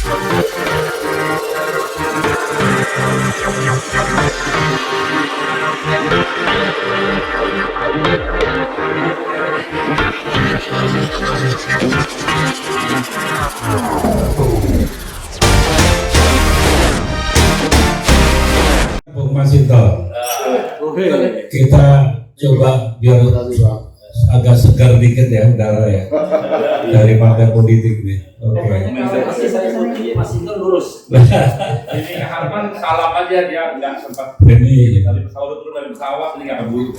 Bung Masinton, kita coba biar agak segar dikit ya udara ya dari partai politik nih. Oke. Masih saya seperti Masinton lurus. Ini Harman salam aja dia nggak sempat. Ini Dari pesawat turun dari pesawat ini nggak keburu.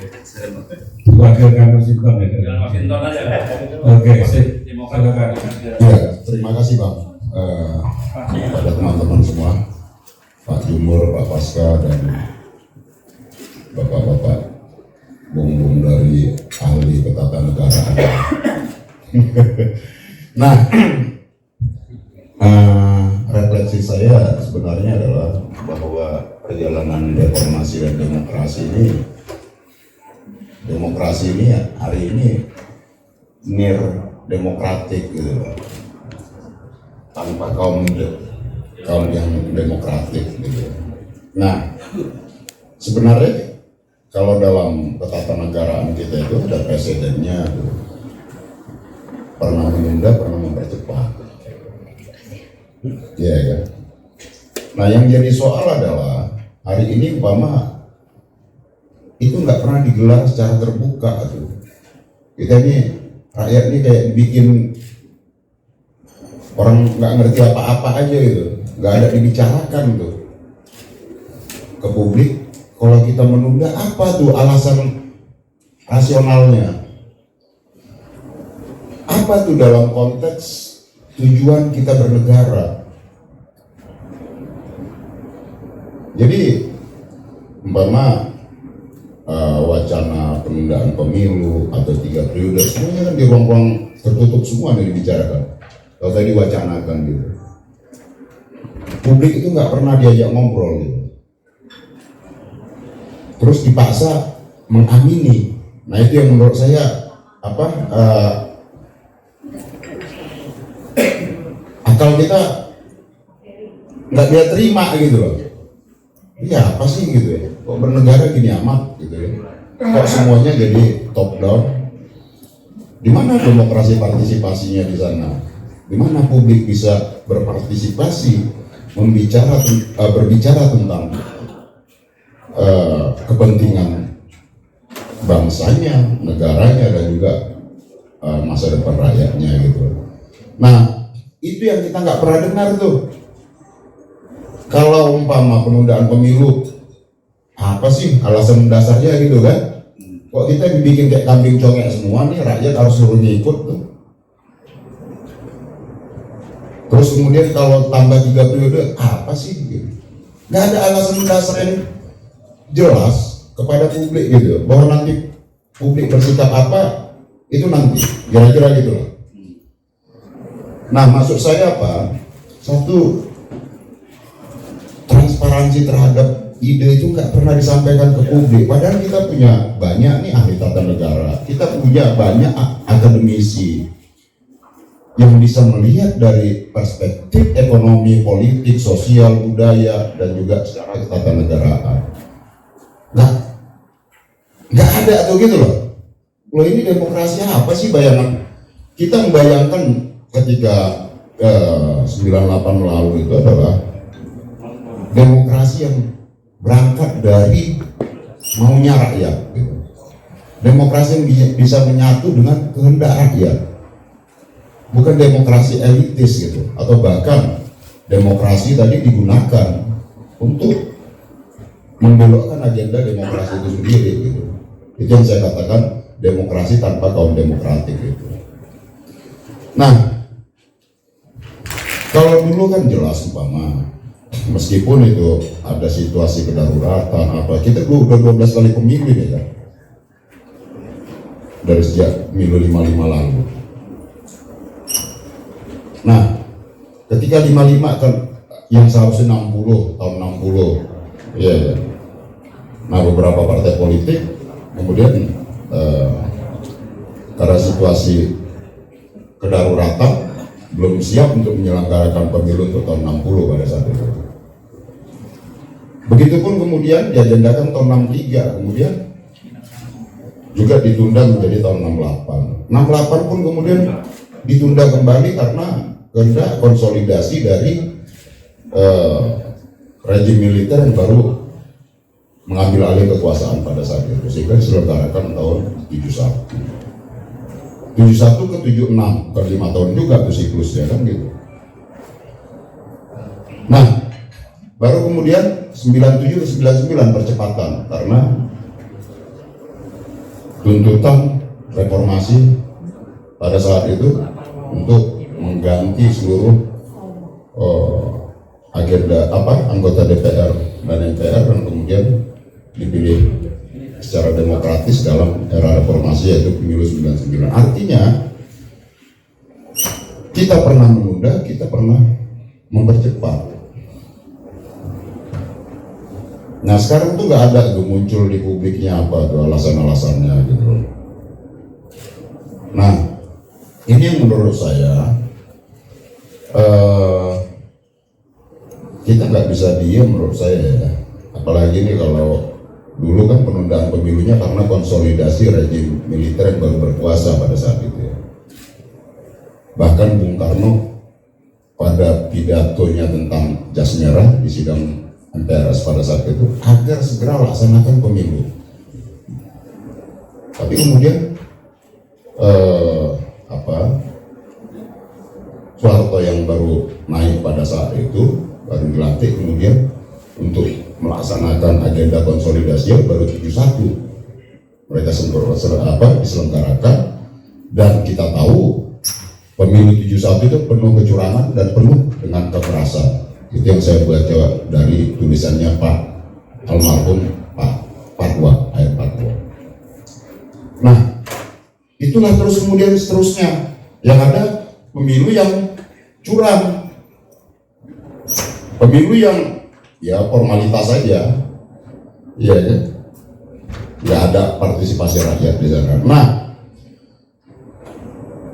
wakil Masinton ya. Jalan Masinton aja. Oke, silakan. Ya, terima kasih Bang pada teman-teman semua, Pak Jumur, Pak Pasca, dan Bapak-bapak bung-bung dari ahli ketatanegaraan. Nah, refleksi saya sebenarnya adalah bahwa perjalanan reformasi dan demokrasi ini hari ini near demokratik gitu loh, tanpa kaum yang demokratik gitu. Nah, sebenarnya kalau dalam ketatanegaraan kita itu ada presidennya, pernah menunda, pernah mempercepat, ya kan? Nah, yang jadi soal adalah hari ini umpama itu nggak pernah digelar secara terbuka tuh. Kita ini rakyat ini kayak dibikin orang nggak ngerti apa-apa aja gitu, nggak ada dibicarakan tuh ke publik. Kalau kita menunda, apa tuh alasan rasionalnya? Apa tuh dalam konteks tujuan kita bernegara? Jadi umpama wacana penundaan pemilu atau 3 periode semuanya kan di ruang-ruang tertutup semua yang dibicarakan. Kalau tadi wacanakan gitu, publik itu nggak pernah diajak ngobrol gitu, terus dipaksa mengamini. Nah, itu yang menurut saya akal kita nggak dia terima gitu loh. Iya, apa sih gitu ya, kok bernegara gini amat gitu ya, kok semuanya jadi top down. Di mana demokrasi partisipasinya di sana? Di mana publik bisa berpartisipasi, berbicara tentang kepentingan bangsanya, negaranya, dan juga masa depan rakyatnya gitu. Nah, itu yang kita nggak pernah dengar tuh. Kalau umpama penundaan pemilu, apa sih alasan dasarnya gitu kan? Kok kita dibikin kayak kambing congek semua nih, rakyat harus suruh ngikut tuh. Terus kemudian kalau tambah 3 periode, apa sih gitu? Nggak ada alasan dasar yang jelas kepada publik gitu, bahwa nanti publik bersikap apa itu nanti kira-kira gitu loh. Nah, maksud saya apa? Satu, transparansi terhadap ide itu nggak pernah disampaikan ke publik. Padahal kita punya banyak nih ahli tata negara, kita punya banyak akademisi yang bisa melihat dari perspektif ekonomi, politik, sosial, budaya, dan juga secara ketatanegaraan. Nah, nggak ada tuh gitu loh. Loh, ini demokrasi apa sih bayangan? Kita membayangkan ketika 98 lalu itu adalah demokrasi yang berangkat dari maunya rakyat gitu. Demokrasi yang bisa menyatu dengan kehendak rakyat, bukan demokrasi elitis gitu, atau bahkan demokrasi tadi digunakan untuk membelokkan agenda demokrasi itu sendiri gitu. Itu yang saya katakan demokrasi tanpa kaum demokratik gitu. Nah, kalau dulu kan jelas umpama meskipun itu ada situasi kedaruratan apa, kita udah 12 kali pemilu ya kan, dari sejak Milu 55 lalu. Nah, ketika 55 kan yang seharusnya 60 tahun 60 ya, ya. Nah, beberapa partai politik kemudian karena situasi kedaruratan belum siap untuk menyelenggarakan pemilu untuk tahun 60 pada saat itu. Begitupun kemudian diagendakan tahun 63, kemudian juga ditunda menjadi tahun 68. 68 pun kemudian ditunda kembali karena kehendak konsolidasi dari rejim militer yang baru mengambil alih kekuasaan pada saat itu, sehingga diselenggarakan tahun 71 ke 76, bukan 5 tahun juga tuh siklusnya kan gitu. Nah, baru kemudian 97 ke 99 percepatan karena tuntutan reformasi pada saat itu untuk mengganti seluruh agenda anggota DPR dan MPR, dan kemudian dipilih secara demokratis dalam era reformasi yaitu pemilu 99. Artinya kita pernah menunda, kita pernah mempercepat. Nah sekarang tuh nggak ada tuh muncul di publiknya apa tuh alasan-alasannya gitu. Nah ini yang menurut saya kita nggak bisa diam menurut saya ya. Apalagi ini kalau dulu kan penundaan pemilunya karena konsolidasi rejim militer yang baru berkuasa pada saat itu ya. Bahkan Bung Karno pada pidatonya tentang jas merah di sidang MPRS pada saat itu agar segera laksanakan pemilu. Tapi kemudian Soeharto yang baru naik pada saat itu baru dilantik kemudian untuk melaksanakan agenda konsolidasi baru 71 mereka diselenggarakan, dan kita tahu pemilu 71 itu penuh kecurangan dan penuh dengan kekerasan. Itu yang saya baca dari tulisannya Pak almarhum Pak Patwa, Air Patwa. Nah itulah terus kemudian seterusnya yang ada pemilu yang curang, pemilu yang ya formalitas saja, ya kan? Nggak ada partisipasi rakyat di sana. Nah,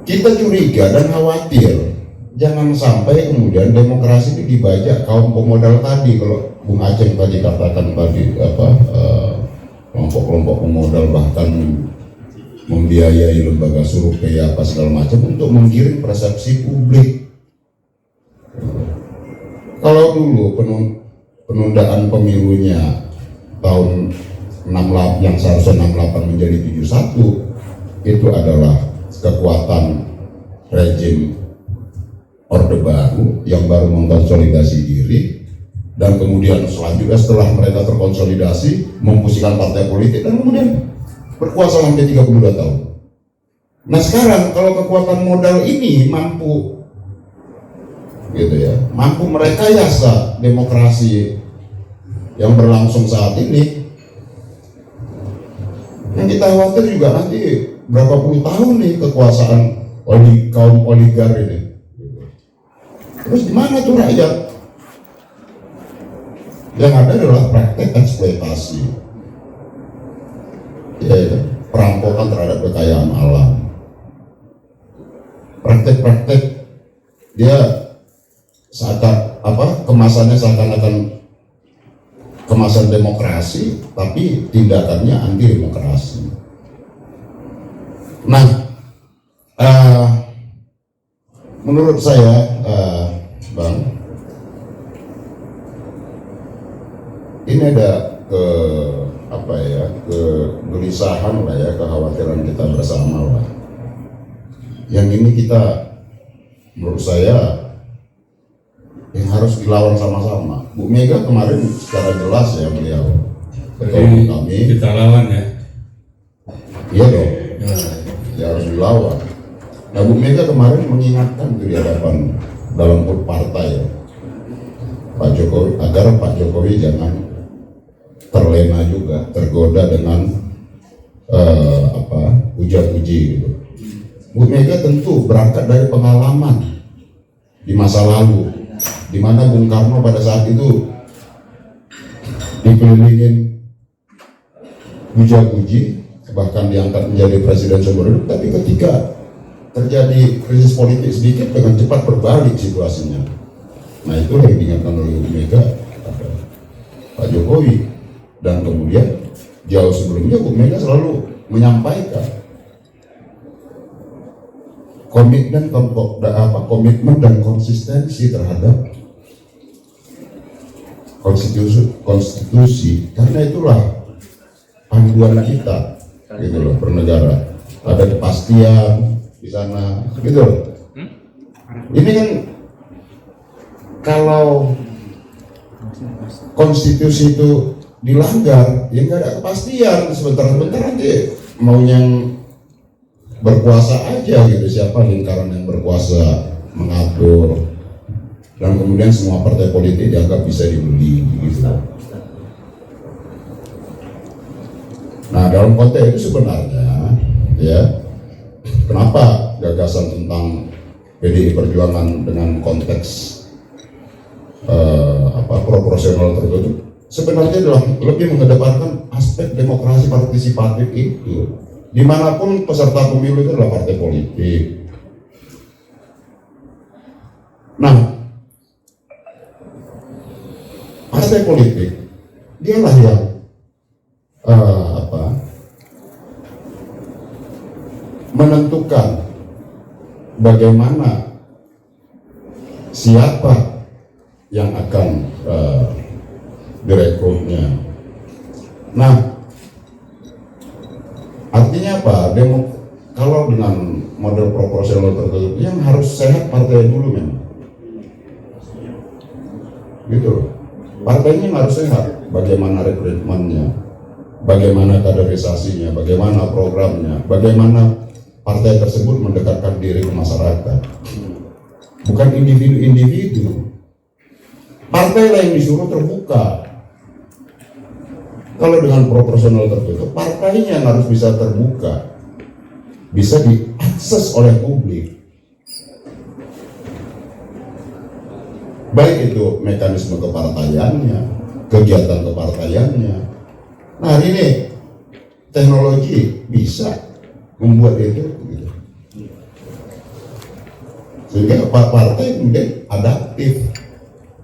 kita curiga dan khawatir jangan sampai kemudian demokrasi ini dibajak kaum pemodal tadi. Kalau Bung Aceh tadi katakan tadi kelompok-kelompok pemodal bahkan membiayai lembaga survei apa segala macam untuk menggiring persepsi publik. Kalau dulu penundaan pemilunya tahun 68 yang seharusnya 68 menjadi 71 itu adalah kekuatan rejim Orde Baru yang baru mengkonsolidasi diri, dan kemudian selanjutnya setelah mereka terkonsolidasi memfungsikan partai politik dan kemudian berkuasa sampai 32 tahun. Nah sekarang kalau kekuatan modal ini mampu gitu ya, mampu merekayasa demokrasi yang berlangsung saat ini, yang kita khawatir juga nanti berapa puluh tahun nih kekuasaan kaum oligar ini. Terus di mana tuh rakyat? Yang ada adalah praktek eksploitasi, ya, perampokan terhadap kekayaan alam, praktek-praktek dia kemasannya seakan-akan kemasan demokrasi, tapi tindakannya anti demokrasi. Nah, menurut saya, Bang, ini ada kegelisahan lah ya, kekhawatiran kita bersama lah. Yang ini kita, menurut saya, yang harus dilawan sama-sama. Bu Mega kemarin secara jelas ya beliau ketua kami. Kita lawan ya. Iya dong. Ya harus dilawan. Nah Bu Mega kemarin mengingatkan di hadapan dalam partai ya, Pak Jokowi, agar Pak Jokowi jangan terlena juga, tergoda dengan puja-puji gitu. Bu Mega tentu berangkat dari pengalaman di masa lalu, di mana Bung Karno pada saat itu dikelilingin puja-puji, bahkan diangkat menjadi presiden seumur hidup, tapi ketika terjadi krisis politik sedikit dengan cepat berbalik situasinya. Nah itu yang diingatkan oleh Bu Mega kepada Pak Jokowi, dan kemudian jauh sebelumnya Bu Mega selalu menyampaikan komitmen dan konsistensi terhadap konstitusi, karena itulah panduan kita gitu loh, bernegara, ada kepastian di sana gitu loh. Ini kan kalau konstitusi itu dilanggar, ya nggak ada kepastian, sebentar-sebentar nanti mau yang berkuasa aja gitu, siapa lingkaran yang berkuasa mengatur, dan kemudian semua partai politik dianggap bisa dibeli gitu. Nah dalam konteks itu sebenarnya ya, kenapa gagasan tentang PDI Perjuangan dengan konteks proporsional tertutup sebenarnya adalah lebih mengedepankan aspek demokrasi partisipatif itu, dimanapun peserta pemilu itu adalah partai politik. Nah, partai politik dialah yang menentukan bagaimana siapa yang akan direkrutnya. Nah, artinya apa? Kalau dengan model proporsional tertutup yang harus sehat partai dulu memang, gitu. Partainya harus sehat. Bagaimana rekrutmennya, bagaimana kaderisasinya, bagaimana programnya, bagaimana partai tersebut mendekatkan diri ke masyarakat, bukan individu-individu. Partailah yang disuruh terbuka. Kalau dengan proporsional tertutup, partainya yang harus bisa terbuka, bisa diakses oleh publik. Baik itu mekanisme kepartaiannya, kegiatan kepartaiannya. Nah hari ini teknologi bisa membuat itu, gitu. Sehingga partai kemudian adaptif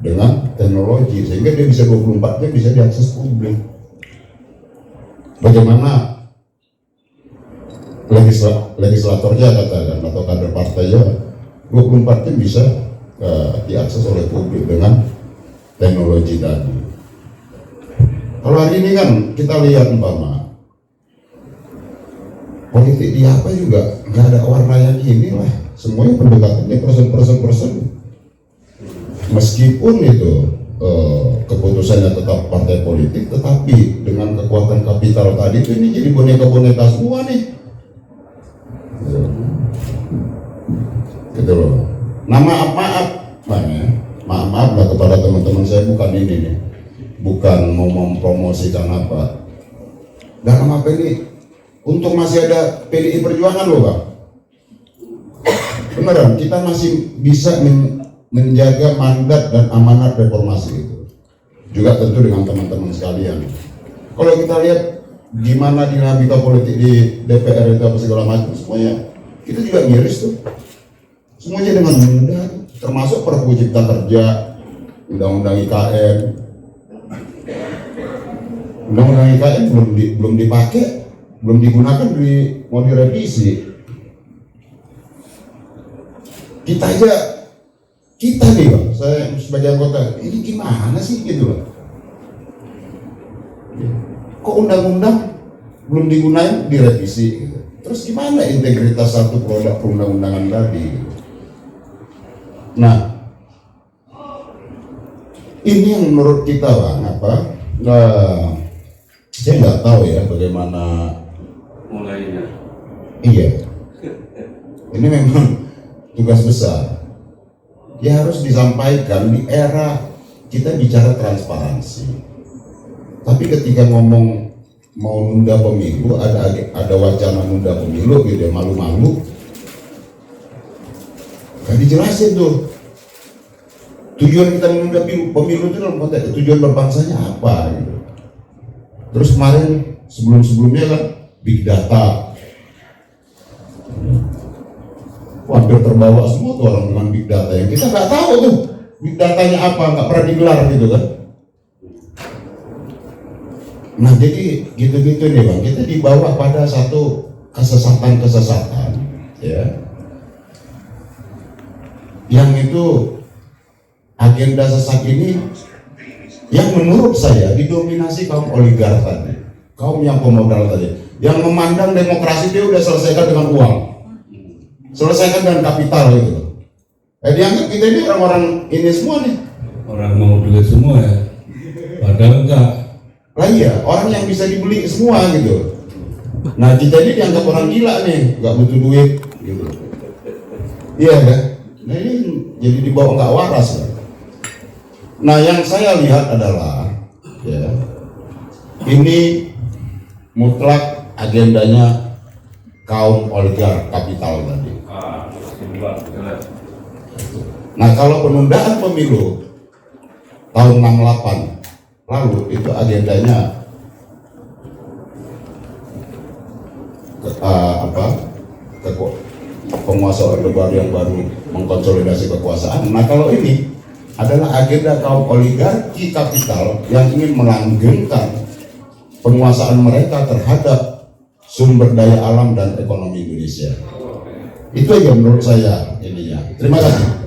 dengan teknologi, sehingga dia bisa 24 jam bisa diakses publik. Bagaimana legislatornya katakan atau kader partainya 24 jam bisa diakses oleh publik dengan teknologi tadi. Kalau hari ini kan kita lihat umpama politik di apa juga nggak ada warna yang ini lah, semuanya pendekatannya persen. Meskipun itu keputusannya tetap partai politik, tetapi dengan kekuatan kapital tadi itu ini jadi boneka-boneka semua nih, gitu loh. Nah maaf lah kepada teman-teman saya, bukan ini nih, bukan mau mempromosikan apa. Dalam apa ini, untung masih ada PDI Perjuangan loh Bang. Beneran, kita masih bisa menjaga mandat dan amanat reformasi itu. Juga tentu dengan teman-teman sekalian. Kalau kita lihat gimana dinamika politik di DPR itu apa segala macam, semuanya kita juga miris tuh. Semuanya dengan mudah, termasuk Perpu Cipta Kerja, Undang-Undang IKN. Undang-Undang IKN belum dipakai, belum digunakan, mau direvisi. Kita nih Bang, saya sebagai anggota, ini gimana sih gitu loh. Kok undang-undang belum digunakan direvisi gitu. Terus gimana integritas satu produk perundang-undangan tadi gitu. Nah, ini yang menurut kita Bang, saya nggak tahu ya bagaimana mulainya. Iya, ini memang tugas besar. Ya harus disampaikan di era kita bicara transparansi. Tapi ketika ngomong mau nunda pemilu, ada wacana nunda pemilu gitu ya, malu-malu. Kan dijelasin tuh tujuan kita menunda pemilu itu dalam konteks tujuan berbangsanya apa gitu. Terus kemarin sebelum-sebelumnya kan big data. hampir terbawa semua tuh orang dengan big data yang kita nggak tahu tuh big datanya apa, nggak pernah digelar gitu kan. Nah jadi gitu-gitu nih Bang, kita dibawa pada satu kesesatan ya, yang itu agenda sesat ini yang menurut saya didominasi kaum oligark tadi, kaum yang pemodal tadi, yang memandang demokrasi dia udah selesaikan dengan uang, selesaikan dengan kapital gitu. Dianggap kita ini orang-orang ini semua nih, orang mau duit semua ya, padahal enggak. lah iya, orang yang bisa dibeli semua gitu. Nah kita ini dianggap orang gila nih, nggak butuh duit gitu. Iya kan? Nah ini jadi dibawa nggak waras kan? Nah yang saya lihat adalah ya, ini mutlak agendanya kaum oligark kapital tadi. Nah kalau penundaan pemilu tahun 68 lalu itu agendanya penguasa Orde Baru yang baru mengkonsolidasi kekuasaan. Nah kalau ini adalah agenda kaum oligarki kapital yang ingin melanggengkan penguasaan mereka terhadap sumber daya alam dan ekonomi Indonesia. Itu aja menurut saya ininya. Terima kasih.